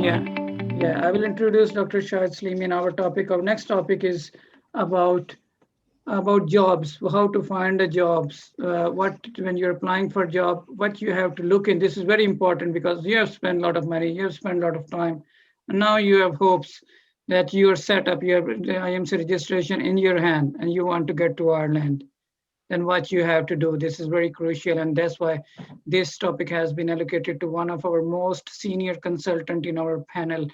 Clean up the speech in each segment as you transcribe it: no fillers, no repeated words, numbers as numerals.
Yeah. I will introduce Dr. Shahid Salimi, and our next topic is about jobs, how to find a jobs, what when you're applying for a job, what you have to look in. This is very important because you have spent a lot of money, you have spent a lot of time, and now you have hopes that you are set up, you have the IMC registration in your hand, and you want to get to Ireland. Then what you have to do. This is very crucial, and that's why this topic has been allocated to one of our most senior consultant in our panel.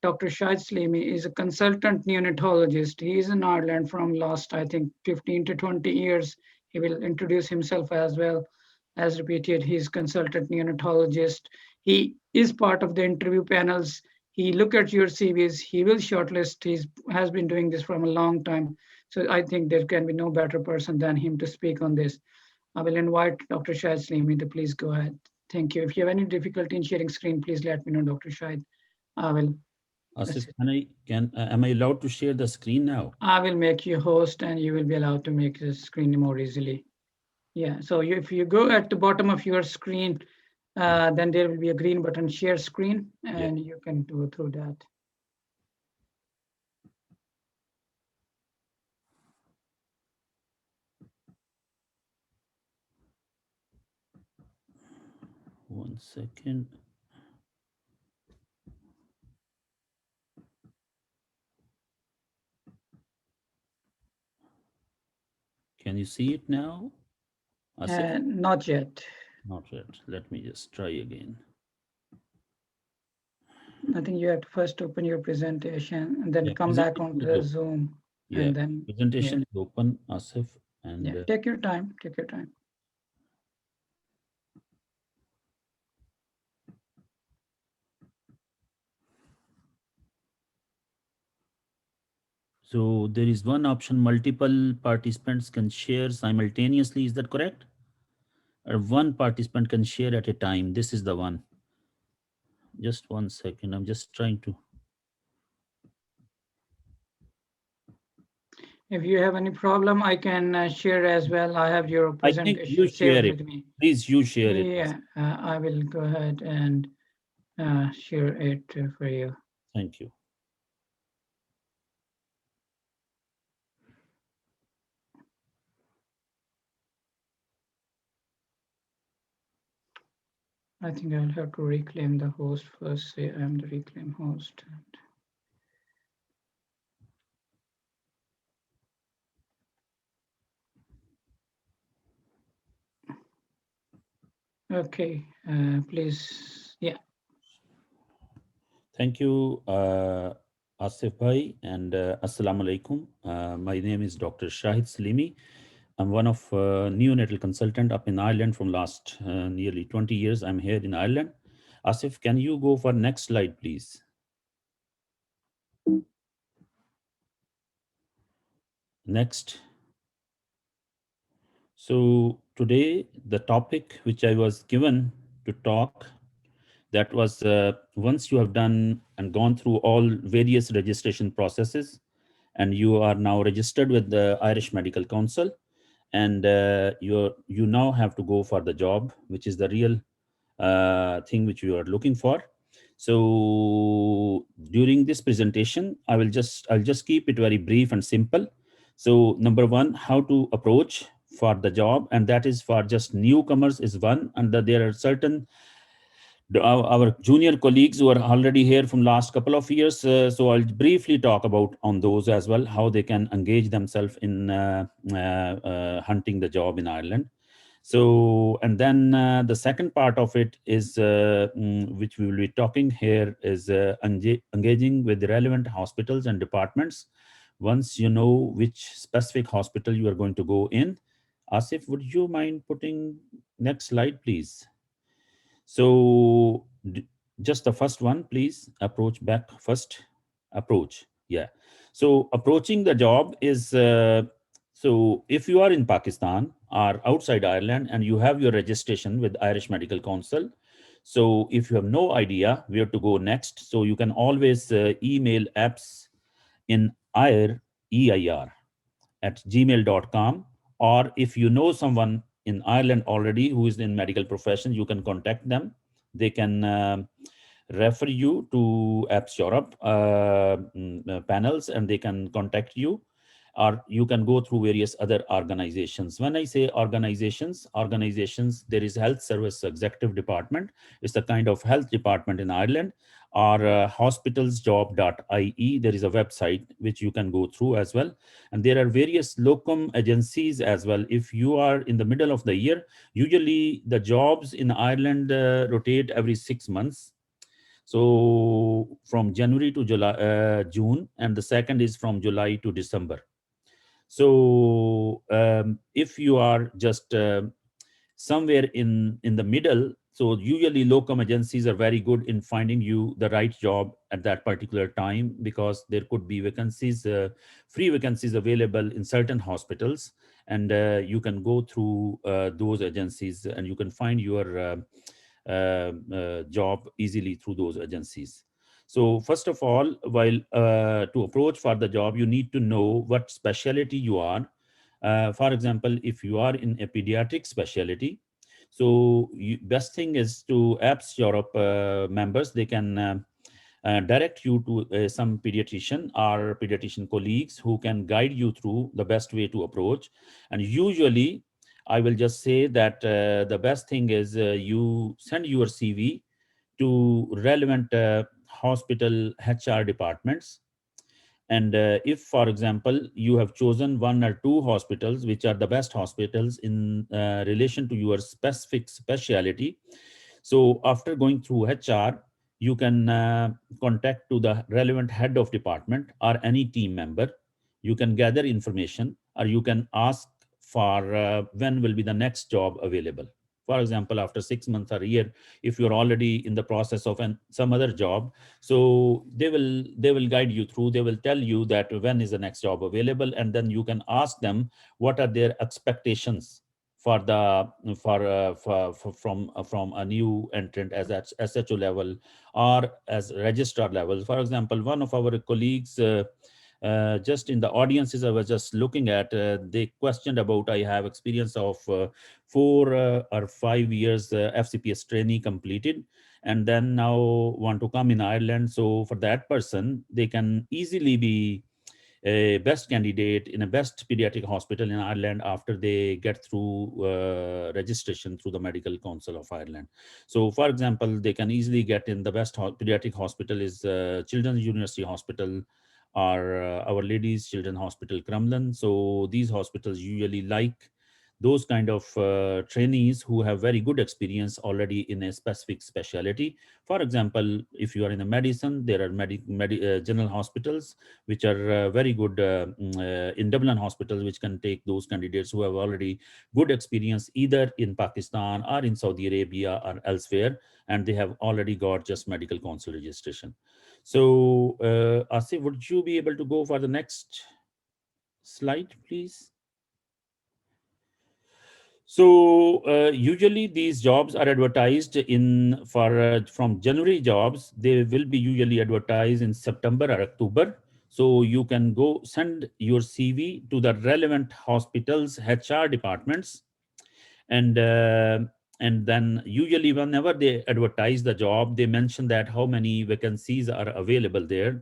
Dr. Shahid Salimi is a consultant neonatologist. He is in Ireland from last, I think, 15 to 20 years. He will introduce himself as well. As repeated, he's consultant neonatologist. He is part of the interview panels. He look at your CVs. He will shortlist. He has been doing this from a long time. So I think there can be no better person than him to speak on this. I will invite Dr. Shahid Salimi to please go ahead. Thank you. If you have any difficulty in sharing screen, please let me know, Dr. Shahid. I will. Asif, am I allowed to share the screen now? I will make you host, and you will be allowed to make the screen more easily. Yeah. So if you go at the bottom of your screen, then there will be a green button, share screen, and you can go through that. One second. Can you see it now? Asif? Not yet. Not yet. Let me just try again. I think you have to first open your presentation and then come back onto the Zoom. Yeah, and then presentation is open, Asif. And take your time. Take your time. so there is one option, multiple participants can share simultaneously. Is that correct? Or one participant can share at a time. This is the one. Just 1 second. I'm just trying to. If you have any problem, I can share as well. I have your presentation I think you share it. with me. Please, you share it. Yeah, I will go ahead and share it for you. Thank you. I think I'll have to reclaim the host first. Say I'm the reclaim host. Okay, please. Yeah. Thank you, Asif Bhai, and Assalamu alaikum. My name is Dr. Shahid Salimi. I'm one of neonatal consultant up in Ireland from last nearly 20 years. I'm here in Ireland. Asif, can you go for next slide, please? Next. So today, the topic which I was given to talk, that was once you have done and gone through all various registration processes, and you are now registered with the Irish Medical Council, and you now have to go for the job, which is the real thing which you are looking for. So during this presentation, I'll just keep it very brief and simple. So number one, how to approach for the job, and that is for just newcomers is one, and there are certain our junior colleagues who are already here from last couple of years. So I'll briefly talk about on those as well, how they can engage themselves in hunting the job in Ireland. So, and then the second part of it is, which we will be talking here, is engaging with the relevant hospitals and departments. Once you know which specific hospital you are going to go in. Asif, would you mind putting next slide, please? So just the first one, please. Approach back first. Approach. Yeah. So approaching the job is, so if you are in Pakistan or outside Ireland and you have your registration with Irish Medical Council, so if you have no idea where to go next, so you can always email apps in EIR at gmail.com, or if you know someone in Ireland already who is in medical profession, you can contact them. They can refer you to Apps Europe panels, and they can contact you, or you can go through various other organizations. When I say organizations, there is Health Service Executive Department. It's a kind of health department in Ireland, or hospitalsjob.ie. There is a website which you can go through as well. And there are various locum agencies as well. If you are in the middle of the year, usually the jobs in Ireland rotate every 6 months. So from January to June, and the second is from July to December. So if you are just somewhere in the middle, so usually locum agencies are very good in finding you the right job at that particular time, because there could be vacancies, free vacancies available in certain hospitals, and you can go through those agencies, and you can find your job easily through those agencies. So first of all, while to approach for the job, you need to know what specialty you are. For example, if you are in a pediatric specialty, so best thing is to Apps Europe members. They can direct you to some pediatrician or pediatrician colleagues who can guide you through the best way to approach. And usually, I will just say that the best thing is you send your CV to relevant hospital HR departments. And if, for example, you have chosen one or two hospitals which are the best hospitals in relation to your specific specialty, so after going through HR, you can contact to the relevant head of department or any team member. You can gather information, or you can ask for when will be the next job available. For example, after 6 months or a year, if you're already in the process of some other job, so they will guide you through. They will tell you that when is the next job available, and then you can ask them what are their expectations for the for from a new entrant as at SHO level or as registrar level. For example, one of our colleagues just in the audiences I was just looking at, they questioned about I have experience of 4 or 5 years FCPS trainee completed, and then now want to come in Ireland. So for that person, they can easily be a best candidate in a best pediatric hospital in Ireland after they get through registration through the Medical Council of Ireland. So, for example, they can easily get in the best pediatric hospital is Children's University Hospital or Our Lady's Children's Hospital, Crumlin. So these hospitals usually like those kind of trainees who have very good experience already in a specific specialty. For example, if you are in a medicine, there are general hospitals which are very good in Dublin hospitals, which can take those candidates who have already good experience either in Pakistan or in Saudi Arabia or elsewhere, and they have already got just medical council registration. So, Asif, would you be able to go for the next slide, please? So usually these jobs are advertised in for from January jobs. They will be usually advertised in September or October. So you can go send your CV to the relevant hospitals HR departments, and then usually whenever they advertise the job, they mention that how many vacancies are available there.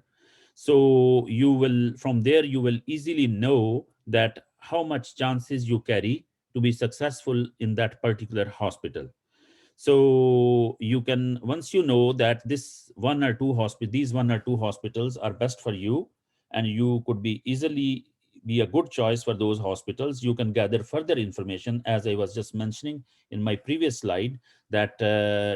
So you will, from there you will easily know that how much chances you carry to be successful in that particular hospital. So you can, once you know that these one or two hospitals are best for you, and you could be easily be a good choice for those hospitals, you can gather further information, as I was just mentioning in my previous slide, that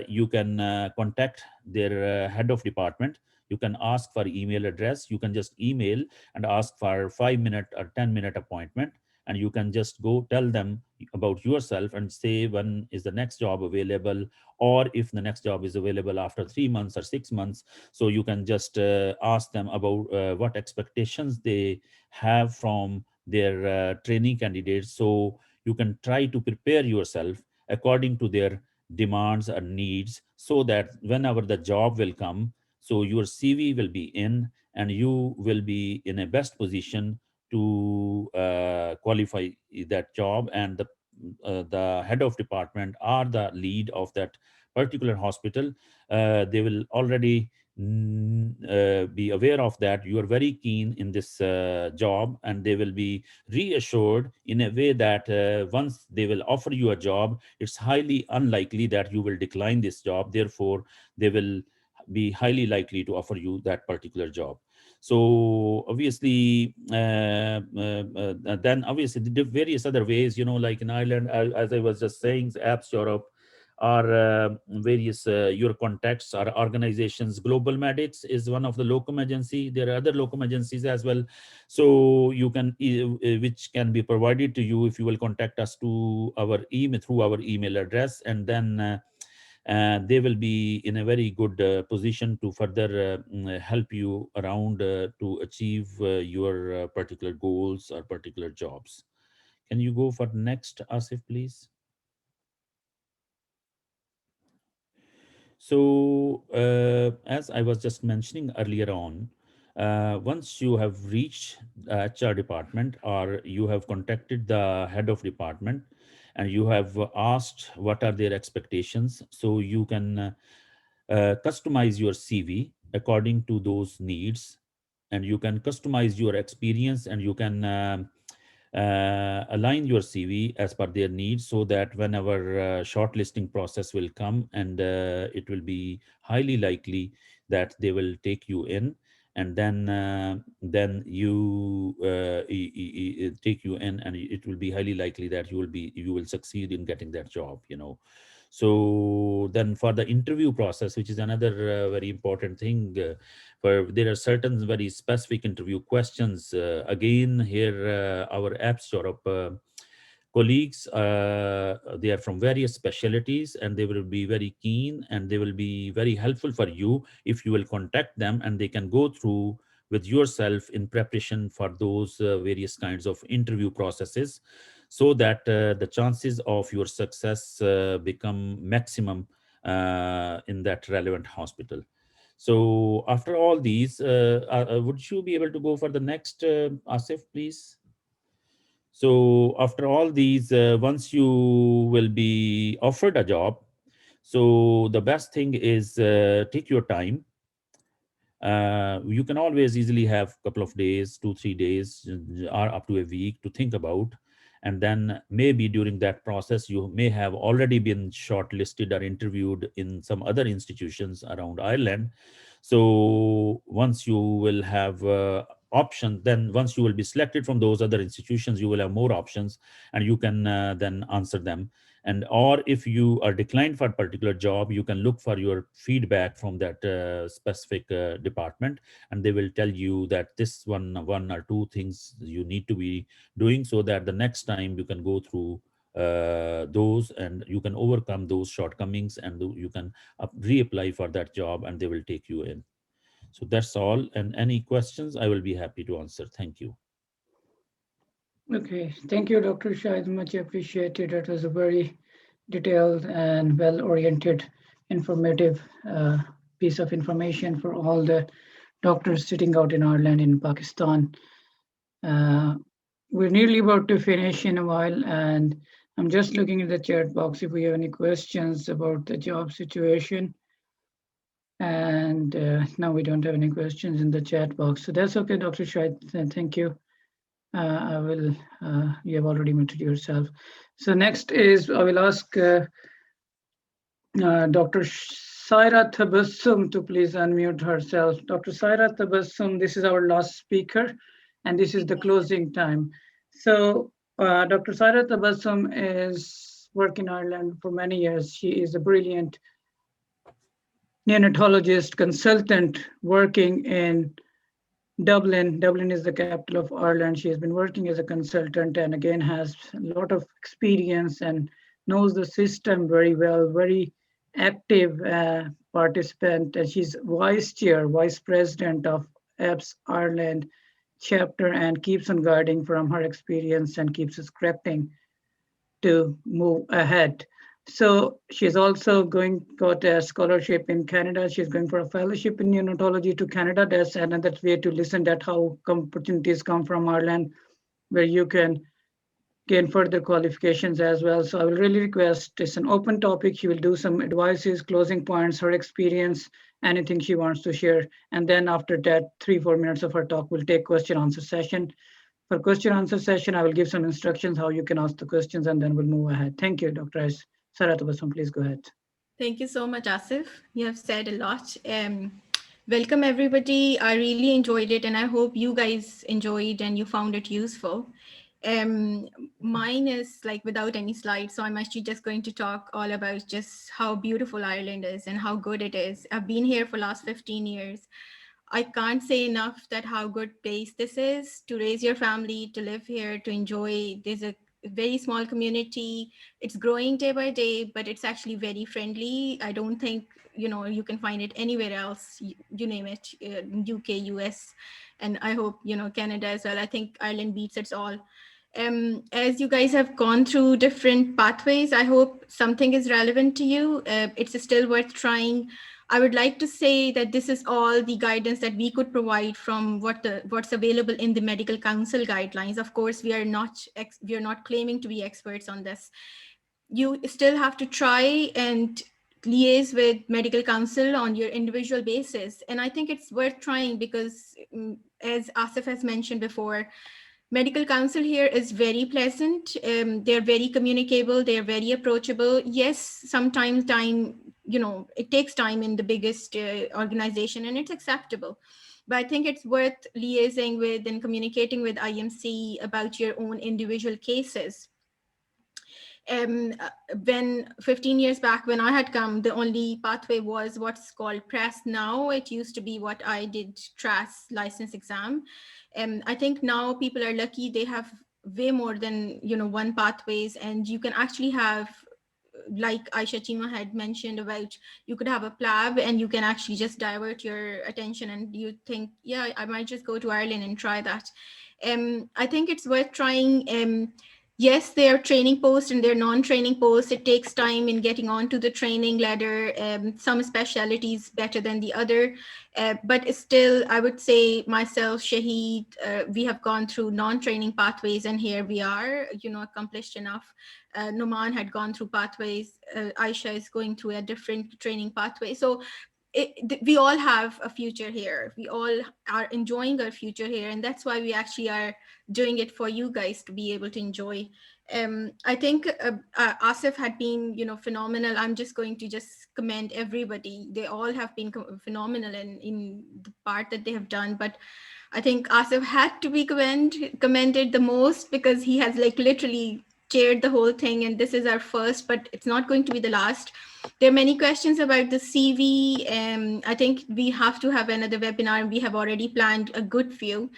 you can contact their head of department. You can ask for email address. You can just email and ask for 5 minute or 10 minute appointment, and you can just go tell them about yourself and say when is the next job available, or if the next job is available after 3 months or 6 months. So you can just ask them about what expectations they have from their trainee candidates. So you can try to prepare yourself according to their demands and needs, so that whenever the job will come, so your CV will be in, and you will be in a best position to qualify that job, and the head of department or the lead of that particular hospital, they will already be aware of that you are very keen in this job, and they will be reassured in a way that once they will offer you a job, it's highly unlikely that you will decline this job. Therefore, they will be highly likely to offer you that particular job. So obviously, then obviously the various other ways, like in Ireland, as I was just saying, apps Europe, or various your contacts or organizations. Global Medics is one of the locum agency. There are other locum agencies as well, so you can which can be provided to you if you will contact us to our email through our email address, and then they will be in a very good position to further help you around to achieve your particular goals or particular jobs. Can you go for next, Asif, please? So, as I was just mentioning earlier on, once you have reached HR department, or you have contacted the head of department, and you have asked what are their expectations, so you can customize your CV according to those needs, and you can customize your experience, and you can align your CV as per their needs, so that whenever shortlisting process will come, and it will be highly likely that they will take you in, and then you take you in, and it will be highly likely that you will succeed in getting that job. So then for the interview process, which is another very important thing, where there are certain very specific interview questions. Again, here our apps Europe colleagues, they are from various specialties, and they will be very keen, and they will be very helpful for you if you will contact them, and they can go through with yourself in preparation for those various kinds of interview processes, so that the chances of your success become maximum in that relevant hospital. So after all these, would you be able to go for the next, Asif, please? So after all these, once you will be offered a job, so the best thing is take your time. You can always easily have a couple of days, 2 3 days, or up to a week to think about, and then maybe during that process you may have already been shortlisted or interviewed in some other institutions around Ireland. So once you will have options, then once you will be selected from those other institutions, you will have more options, and you can then answer them. And or if you are declined for a particular job, you can look for your feedback from that specific department, and they will tell you that this one or two things you need to be doing, so that the next time you can go through those, and you can overcome those shortcomings, and you can reapply for that job, and they will take you in. So that's all, and any questions I will be happy to answer. Thank you. Okay, thank you, Dr. Shahid. Much appreciated. It was a very detailed and well-oriented, informative piece of information for all the doctors sitting out in our land in Pakistan. Uh, we're nearly about to finish in a while, and I'm just looking at the chat box if we have any questions about the job situation. And now we don't have any questions in the chat box. So that's okay, Dr. Shahid. Thank you. I will, you have already muted yourself. So next is, I will ask Dr. Saira Tabassum to please unmute herself. Dr. Saira Tabassum, this is our last speaker, and this is the closing time. So Dr. Saira Tabassum is working in Ireland for many years. She is a brilliant neonatologist consultant working in Dublin. Dublin is the capital of Ireland. She has been working as a consultant, and again has a lot of experience and knows the system very well, very active participant. And she's vice president of EBS Ireland chapter, and keeps on guiding from her experience and keeps us correcting to move ahead. So she's also got a scholarship in Canada. She's going for a fellowship in neonatology to Canada. That's another way to listen at how opportunities come from Ireland, where you can gain further qualifications as well. So I will really request, it's an open topic. She will do some advices, closing points, her experience, anything she wants to share. And then after that, 3-4 minutes of her talk, we'll take question answer session. For question answer session, I will give some instructions how you can ask the questions, and then we'll move ahead. Thank you, Dr. Sarathabasam. Please go ahead. Thank you so much, Asif. You have said a lot. Welcome, everybody. I really enjoyed it, and I hope you guys enjoyed and you found it useful. Um, Mine is like without any slides, so I'm actually just going to talk all about just how beautiful Ireland is and how good it is. I've been here for last 15 years. I can't say enough that how good place this is to raise your family, to live here, to enjoy. There's a very small community. It's growing day by day, but it's actually very friendly. I don't think you can find it anywhere else. You name it, UK, US, and I hope Canada as well. I think Ireland beats it all. As you guys have gone through different pathways, I hope something is relevant to you. It's still worth trying. I would like to say that this is all the guidance that we could provide from what's available in the medical council guidelines. Of course, we are not claiming to be experts on this. You still have to try and liaise with medical council on your individual basis, and I think it's worth trying because, as Asif has mentioned before, medical council here is very pleasant. They're very communicable, they're very approachable. Yes, sometimes it takes time in the biggest organization, and it's acceptable, but I think it's worth liaising with and communicating with IMC about your own individual cases. When 15 years back when I had come, the only pathway was what's called press. Now it used to be what I did, TRAS license exam. I think now people are lucky, they have way more than one pathways, and you can actually have, like Aisha Chima had mentioned about, you could have a PLAB and you can actually just divert your attention and you think, yeah, I might just go to Ireland and try that. I think it's worth trying. Yes, there are training posts and there are non-training posts. It takes time in getting onto the training ladder. Some specialties better than the other. But still, I would say myself, Shahid, we have gone through non-training pathways and here we are, accomplished enough. Noman had gone through pathways. Aisha is going through a different training pathway. So we all have a future here. We all are enjoying our future here, and that's why we actually are doing it for you guys to be able to enjoy. I think Asif had been, phenomenal. I'm just going to just commend everybody. They all have been phenomenal in the part that they have done. But I think Asif had to be commended the most because he has like literally chaired the whole thing, and this is our first, but it's not going to be the last. There are many questions about the CV. I think we have to have another webinar, and we have already planned a good few.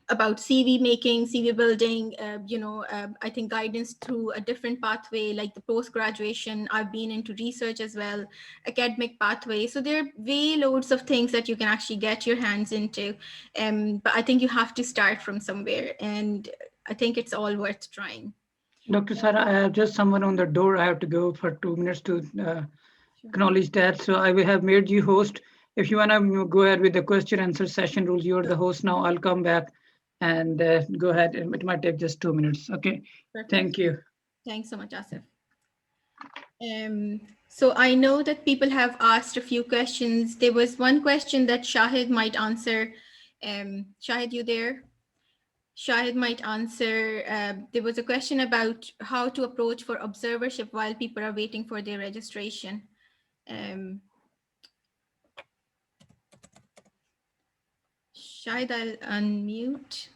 About CV making, CV building, I think guidance through a different pathway, like the post-graduation. I've been into research as well, academic pathway. So there are way loads of things that you can actually get your hands into. But I think you have to start from somewhere, and I think it's all worth trying. Dr. Sarah, I have just someone on the door. I have to go for 2 minutes to acknowledge that. So I will have made you host. If you want to go ahead with the question answer session rules, you're the host now. I'll come back and go ahead. It might take just 2 minutes. Okay. Perfect. Thank you. Thanks so much, Asif. So I know that people have asked a few questions. There was one question that Shahid might answer. Shahid, you there? Shahid might answer. There was a question about how to approach for observership while people are waiting for their registration. Shahid, I'll unmute.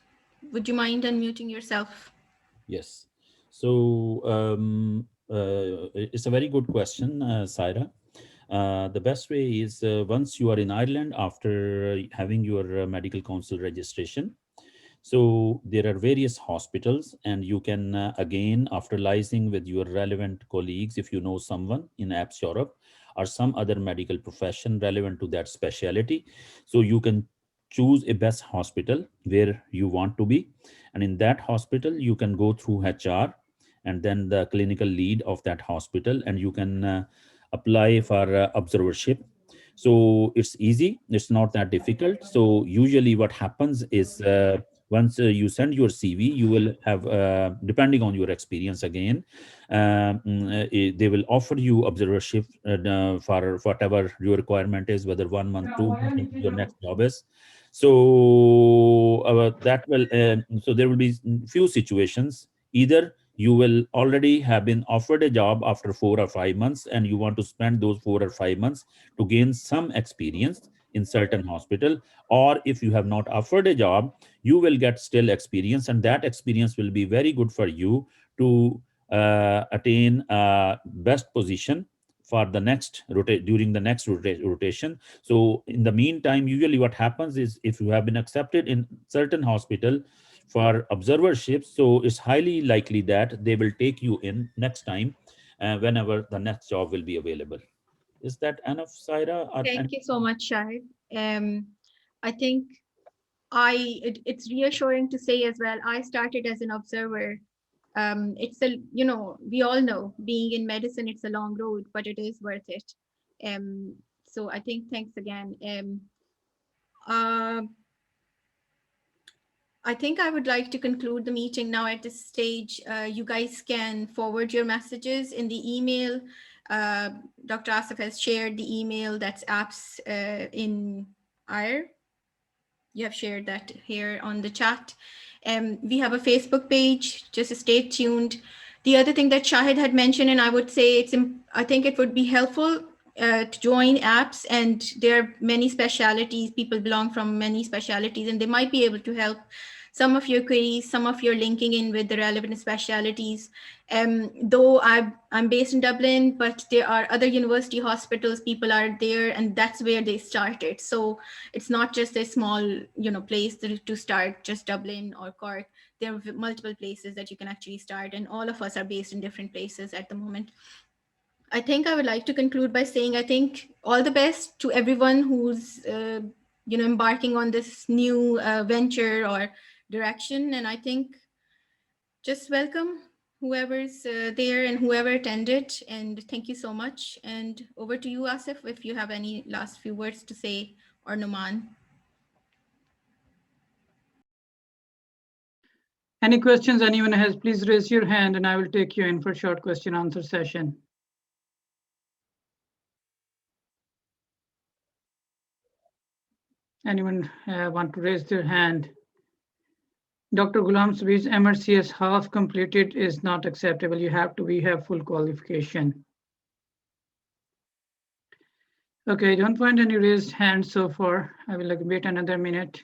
Would you mind unmuting yourself? Yes. So it's a very good question, Saira. The best way is once you are in Ireland after having your medical council registration. So there are various hospitals, and you can again, after liaising with your relevant colleagues, if you know someone in Apps Europe or some other medical profession relevant to that specialty, so you can choose a best hospital where you want to be, and in that hospital you can go through HR and then the clinical lead of that hospital, and you can apply for observership. So it's easy, it's not that difficult. So usually what happens is Once you send your CV, you will have, depending on your experience again, they will offer you observership for whatever your requirement is, whether 1 month, 2 months until your next job is. So that will, so there will be few situations. Either you will already have been offered a job after 4 or 5 months, and you want to spend those 4 or 5 months to gain some experience in certain hospital, or if you have not offered a job, you will get still experience, and that experience will be very good for you to attain best position for the next during the next rotation. So in the meantime, usually what happens is, if you have been accepted in certain hospital for observership, so it's highly likely that they will take you in next time, whenever the next job will be available. Is that enough, Saira? Thank you so much, Shahid. I think it's reassuring to say as well, I started as an observer. It's a, we all know being in medicine, it's a long road, but it is worth it. So I think thanks again. Uh, I think I would like to conclude the meeting now at this stage. You guys can forward your messages in the email. Dr. Asif has shared the email, that's apps in IRE. You have shared that here on the chat. We have a Facebook page, just stay tuned. The other thing that Shahid had mentioned, and I would say I think it would be helpful to join apps, and there are many specialities, people belong from many specialities, and they might be able to help some of your queries, some of your linking in with the relevant specialities. Though I'm based in Dublin, but there are other university hospitals, people are there, and that's where they started. So it's not just a small, place to start, just Dublin or Cork. There are multiple places that you can actually start, and all of us are based in different places at the moment. I think I would like to conclude by saying, I think all the best to everyone who's, embarking on this new venture or direction. And I think just welcome whoever's there and whoever attended. And thank you so much. And over to you, Asif, if you have any last few words to say, or Numan. Any questions anyone has, please raise your hand and I will take you in for short question answer session. Anyone want to raise their hand? Dr. Ghulam Sabeer's MRCS half completed is not acceptable. You have to have full qualification. Okay, I don't find any raised hands so far. I will wait another minute.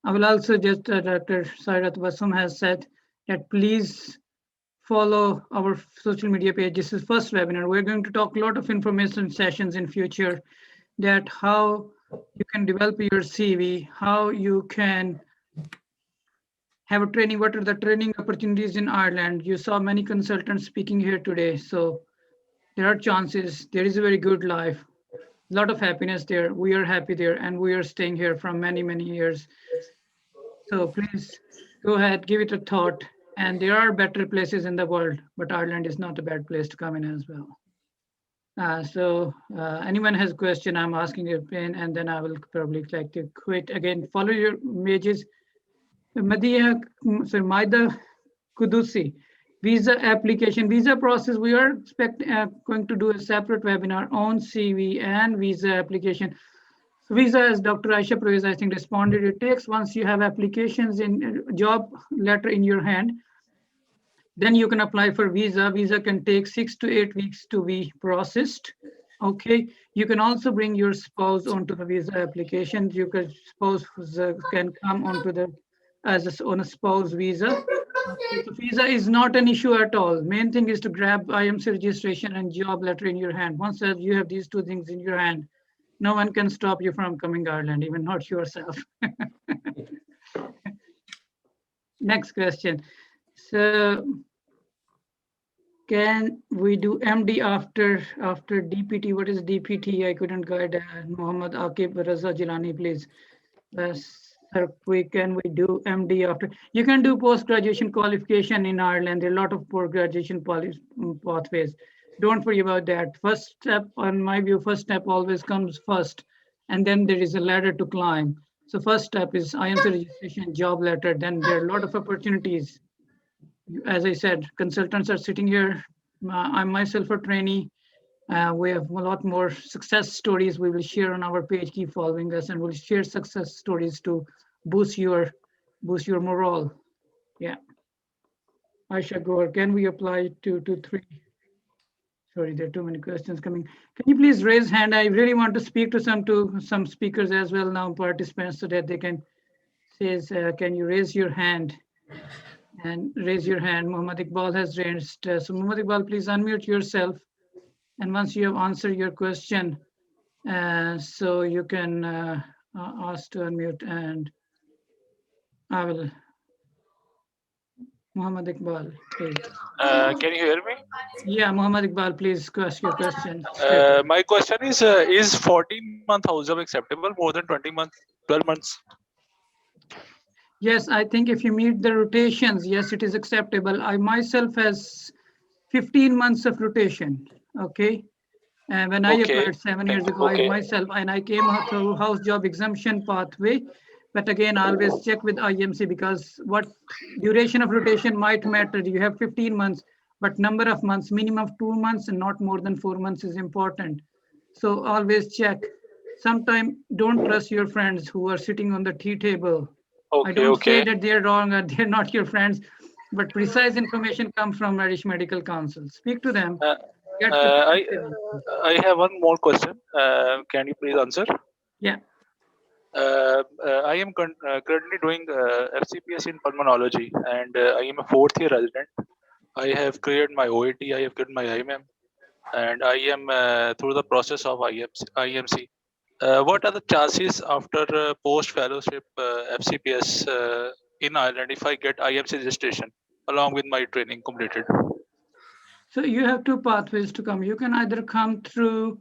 I will also just, Dr. Sairat Basum has said that please follow our social media page. This is first webinar. We're going to talk a lot of information sessions in future, that how you can develop your CV, how you can have a training, what are the training opportunities in Ireland. You saw many consultants speaking here today. So there are chances, there is a very good life, a lot of happiness there. We are happy there and we are staying here from many, many years. So please go ahead, give it a thought. And there are better places in the world, but Ireland is not a bad place to come in as well. Anyone has a question, I'm asking a pen, and then I will probably like to quit. Again, follow your images. Maida Kudusi, visa application, visa process. We are going to do a separate webinar on CV and visa application. So visa, as Dr. Aisha Pervez, I think, responded, it takes, once you have applications in job letter in your hand, then you can apply for visa. Visa can take 6 to 8 weeks to be processed. Okay, you can also bring your spouse onto the visa application. You can spouse can come onto the on a spouse visa. Okay, so visa is not an issue at all. Main thing is to grab IMC registration and job letter in your hand. Once you have these two things in your hand, no one can stop you from coming to Ireland, even not yourself. Next question. So, can we do MD after DPT? What is DPT? I couldn't guide Muhammad Akib Raza Jilani, please. Sir, can we do MD after? You can do post-graduation qualification in Ireland. There are a lot of post-graduation pathways. Don't worry about that. First step, on my view, first step always comes first, and then there is a ladder to climb. So first step is IMC registration, job letter. Then there are a lot of opportunities. As I said, consultants are sitting here. I'm myself a trainee. We have a lot more success stories we will share on our page. Keep following us, and we'll share success stories to boost your morale. Yeah. Aisha Gore, can we apply to three? Sorry, there are too many questions coming. Can you please raise hand? I really want to speak to some speakers as well now, participants, so that they can says, can you raise your hand? And raise your hand. Muhammad Iqbal has raised. So Muhammad Iqbal, please unmute yourself. And once you have answered your question, so you can ask to unmute, and I will. Muhammad Iqbal, please. Can you hear me? Yeah, Muhammad Iqbal, please ask your question. My question is 14-month house job acceptable more than 20 months, 12 months? Yes, I think if you meet the rotations, yes, it is acceptable. I myself has 15 months of rotation. Okay. And when I applied 7 years ago, I myself, and I came out through house job exemption pathway. But again, I always check with IMC, because what duration of rotation might matter. You have 15 months, but number of months, minimum of 2 months and not more than 4 months is important. So always check. Sometimes don't trust your friends who are sitting on the tea table. I don't say that they're wrong or they're not your friends, but precise information comes from Irish Medical Council. Speak to them. I have one more question. Can you please answer? Yeah. I am currently doing FCPS in pulmonology, and I am a 4th year resident. I have cleared my OAT, I have cleared my IMM, and I am through the process of IMC. What are the chances after post fellowship FCPS in Ireland if I get IMC registration along with my training completed? So you have two pathways to come. You can either come through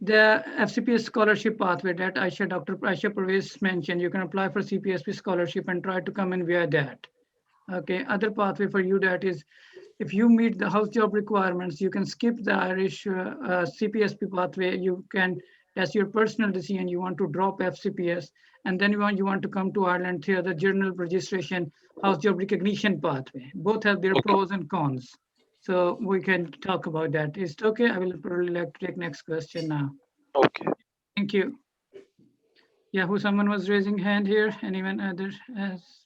the FCPS scholarship pathway that Dr. Aisha Pervez mentioned. You can apply for CPSP scholarship and try to come in via that. Okay. Other pathway for you, that is, if you meet the house job requirements, you can skip the Irish CPSP pathway. You can, as your personal decision, you want to drop FCPS, and then you want to come to Ireland through the journal registration house job recognition pathway. Both have their pros and cons. So we can talk about that. Is it okay? I will probably like to take next question now. Okay. Thank you. Yeah, who someone was raising hand here? Anyone other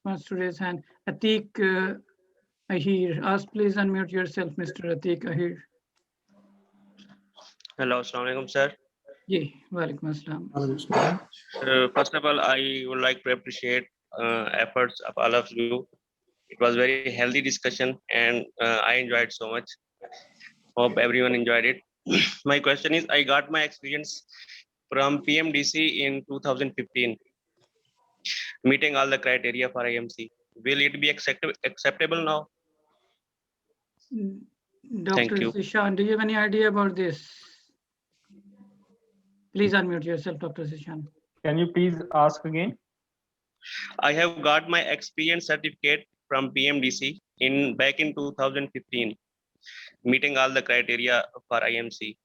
wants to raise hand? Atik Ahir, ask please unmute yourself, Mr. Atik Ahir. Hello, Assalamualaikum, sir. Yeah, walaikum assalam. First of all, I would like to appreciate efforts of all of you. It was very healthy discussion, and I enjoyed so much. Hope everyone enjoyed it. My question is, I got my experience from PMDC in 2015, meeting all the criteria for IMC. Will it be acceptable now? Dr. Zishan, do you have any idea about this? Please unmute yourself, Dr. Zishan. Can you please ask again? I have got my experience certificate from PMDC back in 2015, meeting all the criteria for IMC.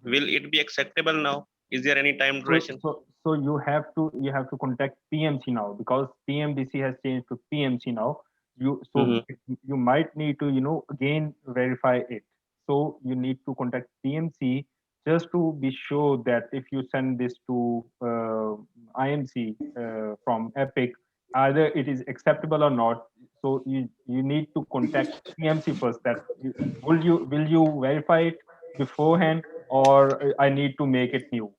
Will it be acceptable now? Is there any time duration? So you have to contact PMC now, because PMDC has changed to PMC now. You might need to again verify it. So you need to contact PMC just to be sure that if you send this to IMC from Epic, either it is acceptable or not. So you need to contact PMC first. That will you verify it beforehand, or I need to make it new?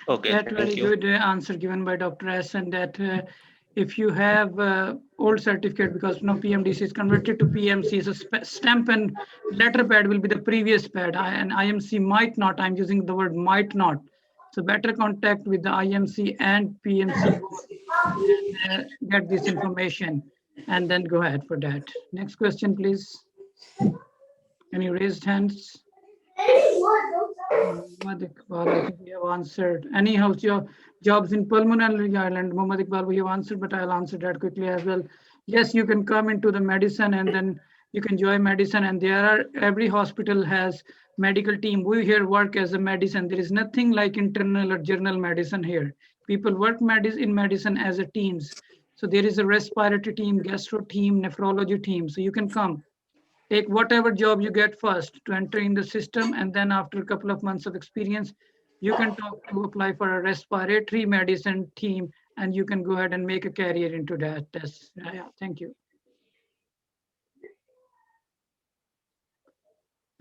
Okay. That's very good answer given by Dr. S. And that if you have old certificate, because now PMDC is converted to PMC, so stamp and letter pad will be the previous pad, and IMC might not. I'm using the word might not. So better contact with the IMC and PMC and get this information, and then go ahead for that. Next question, please. Any raised hands? Muhammad Iqbal, I think we have answered. Any house jobs in pulmonary Ireland? Muhammad Iqbal, we have answered, but I'll answer that quickly as well. Yes, you can come into the medicine, and then you can join medicine, and every hospital has medical team. We here work as a medicine. There is nothing like internal or general medicine here. People work in medicine as a teams. So there is a respiratory team, gastro team, nephrology team. So you can come, take whatever job you get first to enter in the system, and then after a couple of months of experience, you can talk to apply for a respiratory medicine team, and you can go ahead and make a career into that. Yeah, thank you.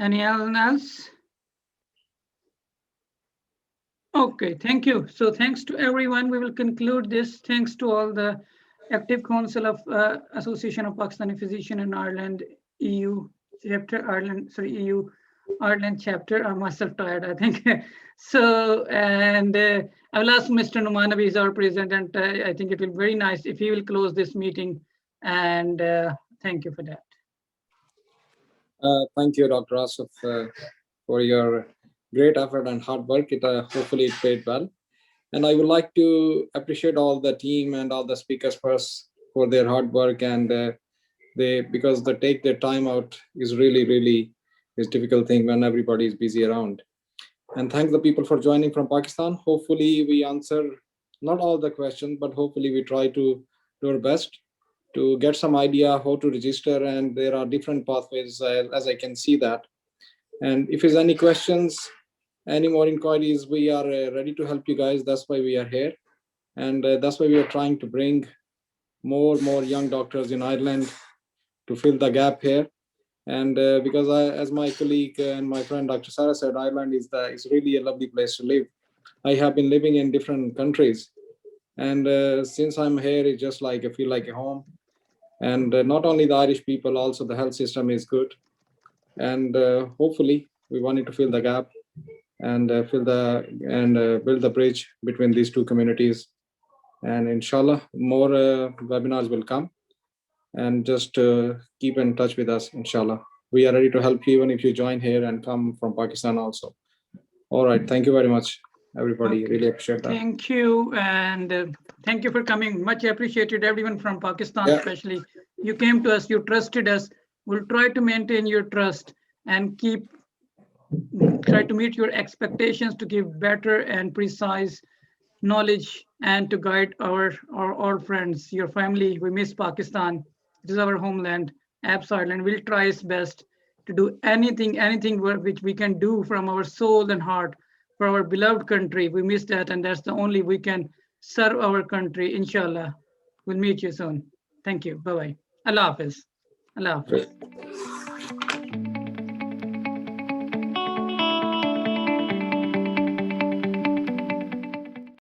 Anyone else? Okay, thank you. So thanks to everyone. We will conclude this. Thanks to all the Active Council of Association of Pakistani Physicians in Ireland, EU chapter, EU Ireland chapter. I'm myself tired, I think. So, and I will ask Mr. Numanavi, is our president. I think it will be very nice if he will close this meeting. And thank you for that. Thank you, Dr. Asif, for your great effort and hard work. Hopefully it paid well. And I would like to appreciate all the team and all the speakers first for their hard work, and because they take their time out is really is difficult thing when everybody is busy around. And thank the people for joining from Pakistan. Hopefully we answer not all the questions, but hopefully we try to do our best to get some idea how to register, and there are different pathways as I can see that. And if there's any questions, any more inquiries, we are ready to help you guys. That's why we are here, and that's why we are trying to bring more young doctors in Ireland to fill the gap here. And because as my colleague and my friend Dr. Sarah said, Ireland is really a lovely place to live. I have been living in different countries, and since I'm here, it's just like I feel like a home. And not only the Irish people, also the health system is good. And hopefully we wanted to fill the gap and build the bridge between these two communities. And inshallah, more webinars will come, and just keep in touch with us, inshallah. We are ready to help you even if you join here and come from Pakistan also. All right, thank you very much, everybody. Okay. Really appreciate that. Thank you, and thank you for coming. Much appreciated, everyone from Pakistan, especially. You came to us, you trusted us. We'll try to maintain your trust and try to meet your expectations to give better and precise knowledge and to guide our friends, your family. We miss Pakistan. It is our homeland, Abs Ireland. We'll try its best to do anything which we can do from our soul and heart for our beloved country. We miss that, and that's the only we can serve our country, inshallah. We'll meet you soon. Thank you. Bye-bye. Allah Hafiz. Allah Hafiz.